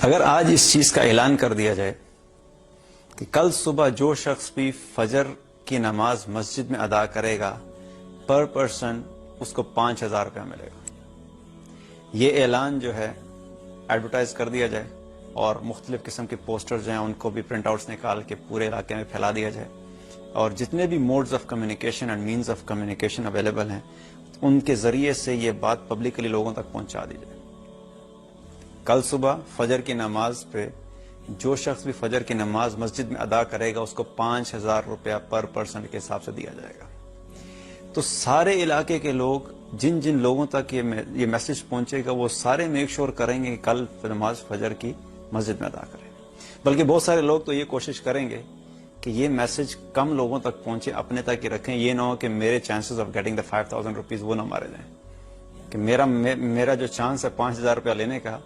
اگر آج اس چیز کا اعلان کر دیا جائے کہ کل صبح جو شخص بھی فجر کی نماز مسجد میں ادا کرے گا پر پرسن اس کو 5,000 روپیہ ملے گا، یہ اعلان جو ہے ایڈورٹائز کر دیا جائے اور مختلف قسم کے پوسٹر جو ہیں ان کو بھی پرنٹ آؤٹس نکال کے پورے علاقے میں پھیلا دیا جائے، اور جتنے بھی modes of communication and means of communication available ہیں ان کے ذریعے سے یہ بات پبلکلی لوگوں تک پہنچا دی جائے۔ کل صبح فجر کی نماز پہ جو شخص بھی فجر کی نماز مسجد میں ادا کرے گا اس کو 5,000 روپیہ پر پرسن کے حساب سے دیا جائے گا۔ تو سارے علاقے کے لوگ جن جن لوگوں تک یہ میسج پہنچے گا وہ سارے میک شور کریں گے کہ کل نماز فجر کی مسجد میں ادا کریں، بلکہ بہت سارے لوگ تو یہ کوشش کریں گے کہ یہ میسج کم لوگوں تک پہنچے، اپنے تک ہی رکھیں، یہ نہ ہو کہ میرے chances of getting the 5,000 rupees وہ نہ مارے جائیں، کہ میرا جو چانس ہے 5,000 روپیہ لینے کا